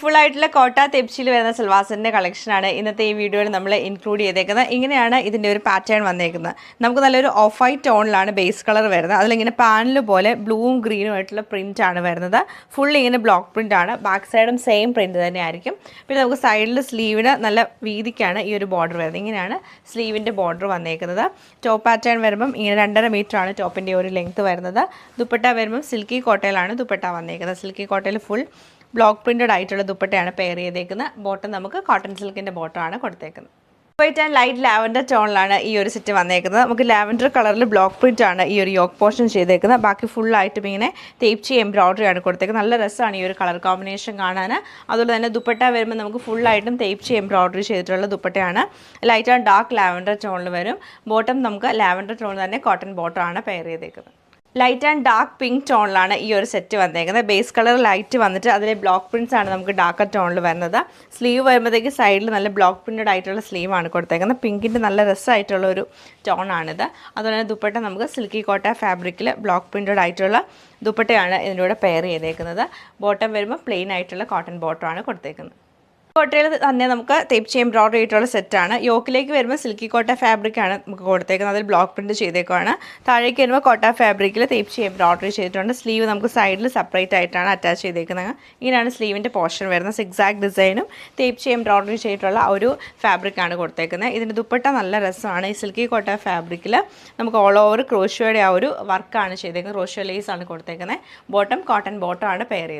Beautiful ആയിട്ടുള്ള കോട്ട തെപ്സിയിൽ വരുന്ന സൽവാസിൻ്റെ കളക്ഷനാണ് ഇന്നത്തെ ഈ വീഡിയോയിൽ നമ്മൾ ഇൻക്ലൂഡ് ചെയ്തേക്കുന്നത്. ഇങ്ങനെയാണ് ഇതിൻ്റെ ഒരു പാറ്റേൺ വന്നേക്കുന്നത്. നമുക്ക് നല്ലൊരു ഓഫ് വൈറ്റ് ടോണിലാണ് ബേസ് കളർ വരുന്നത്. അതിലിങ്ങനെ പാനൽ പോലെ ബ്ലൂവും ഗ്രീനും ആയിട്ടുള്ള പ്രിൻ്റ് ആണ് വരുന്നത്. ഫുൾ ഇങ്ങനെ ബ്ലോക്ക് പ്രിൻ്റ് ആണ്. ബാക്ക് സൈഡും സെയിം പ്രിൻ്റ് തന്നെ ആയിരിക്കും. പിന്നെ നമുക്ക് സൈഡിൽ സ്ലീവിന് നല്ല വീതിക്കാണ് ഈ ഒരു ബോർഡർ വരുന്നത്. ഇങ്ങനെയാണ് സ്ലീവിൻ്റെ ബോർഡർ വന്നേക്കുന്നത്. ടോപ്പ് പാറ്റേൺ വരുമ്പം ഇങ്ങനെ 2.5 മീറ്ററാണ് ടോപ്പിൻ്റെ ഒരു ലെങ്ത്ത് വരുന്നത്. ദുപ്പട്ട വരുമ്പം സിൽക്കി കോട്ടയിലാണ് ദുപ്പട്ട വന്നേക്കുന്നത്. സിൽക്കി കോട്ടയിൽ ഫുൾ ബ്ലോക്ക് പ്രിൻറ്റഡ് ആയിട്ടുള്ള ദുപ്പട്ടയാണ് പെയർ ചെയ്തേക്കുന്നത്. ബോട്ടം നമുക്ക് കോട്ടൺ സിൽക്കിൻ്റെ ബോട്ടമാണ് കൊടുത്തേക്കുന്നത്. വൈറ്റ് ആൻഡ് ലൈറ്റ് ലാവൻഡർ ടോണിലാണ് ഈ ഒരു സെറ്റ് വന്നേക്കുന്നത്. നമുക്ക് ലാവൻഡർ കളറിൽ ബ്ലോക്ക് പ്രിൻ്റ് ആണ് ഈ ഒരു യോക്ക് പോർഷൻ ചെയ്തേക്കുന്നത്. ബാക്കി ഫുള്ളായിട്ടും ഇങ്ങനെ തേപ്ചി എംബ്രോയ്ഡറി ആണ് കൊടുത്തേക്കുന്നത്. നല്ല രസമാണ് ഈ ഒരു കളർ കോമ്പിനേഷൻ കാണാൻ. അതുപോലെ തന്നെ ദുപ്പട്ട വരുമ്പോൾ നമുക്ക് ഫുള്ളായിട്ടും തേപ്ചി എംബ്രോയ്ഡറി ചെയ്തിട്ടുള്ള ദുപ്പട്ടയാണ്. ലൈറ്റ് ആൻഡ് ഡാർക്ക് ലാവൻഡർ ടോണിൽ വരും. ബോട്ടം നമുക്ക് ലാവൻഡർ ടോണിൽ തന്നെ കോട്ടൺ ബോട്ടമാണ് പെയർ ചെയ്തേക്കുന്നത്. ലൈറ്റ് ആൻഡ് ഡാർക്ക് പിങ്ക് ടോണിലാണ് ഈ ഒരു സെറ്റ് വന്നേക്കുന്നത്. ബേസ് കളർ ലൈറ്റ് വന്നിട്ട് അതിലെ ബ്ലോക്ക് പ്രിൻറ്റ്സ് ആണ് നമുക്ക് ഡാർക്കർ ടോണിൽ വരുന്നത്. സ്ലീവ് വരുമ്പോഴത്തേക്ക് സൈഡിൽ നല്ല ബ്ലോക്ക് പ്രിൻറ്റഡ് ആയിട്ടുള്ള സ്ലീവാണ് കൊടുത്തേക്കുന്നത്. പിങ്കിൻ്റെ നല്ല രസമായിട്ടുള്ള ഒരു ടോണാണിത്. അതുപോലെ തന്നെ ദുപ്പട്ട നമുക്ക് സിൽക്കി കോട്ട ഫാബ്രിക്കിൽ ബ്ലോക്ക് പ്രിൻറ്റഡ് ആയിട്ടുള്ള ദുപ്പട്ടയാണ് ഇതിൻ്റെ കൂടെ പെയർ ചെയ്തേക്കുന്നത്. ബോട്ടം വരുമ്പോൾ പ്ലെയിൻ ആയിട്ടുള്ള കോട്ടൺ ബോട്ടമാണ് കൊടുത്തേക്കുന്നത്. കോട്ടയിൽ തന്നെ നമുക്ക് തേപ്ചി എംബ്രോയ്ഡറി ആയിട്ടുള്ള സെറ്റാണ്. യോക്കിലേക്ക് വരുമ്പോൾ സിൽക്കി കോട്ട ഫാബ്രിക്കാണ് നമുക്ക് കൊടുത്തേക്കുന്നത്. അതിൽ ബ്ലോക്ക് പ്രിൻറ്റ് ചെയ്തേക്കുവാണ്. താഴേക്ക് വരുമ്പോൾ കോട്ട ഫാബ്രിക്കിൽ തേപ്ചി എംബ്രോയ്ഡറി ചെയ്തിട്ടുണ്ട്. സ്ലീവ് നമുക്ക് സൈഡിൽ സെപ്പറേറ്റ് ആയിട്ടാണ് അറ്റാച്ച് ചെയ്തേക്കുന്നത്. ഇങ്ങനെയാണ് സ്ലീവിൻ്റെ പോർഷൻ വരുന്നത്. സിക്സാക് ഡിസൈനും തേപ്ചി എംബ്രോയ്ഡറി ചെയ്തിട്ടുള്ള ഒരു ഫാബ്രിക്കാണ് കൊടുത്തേക്കുന്നത്. ഇതിൻ്റെ ദുപ്പട്ട നല്ല രസമാണ്. ഈ സിൽക്കി കോട്ട ഫാബ്രിക്കിൽ നമുക്ക് ഓൾ ഓവർ ക്രോഷ്യോയുടെ ആ ഒരു വർക്കാണ് ചെയ്തേക്കുന്നത്. ക്രോഷ്യോ ലേസ് ആണ് കൊടുത്തേക്കുന്നത്. ബോട്ടം കോട്ടൺ ബോട്ടം ആണ് പെയർ ചെയ്തത്.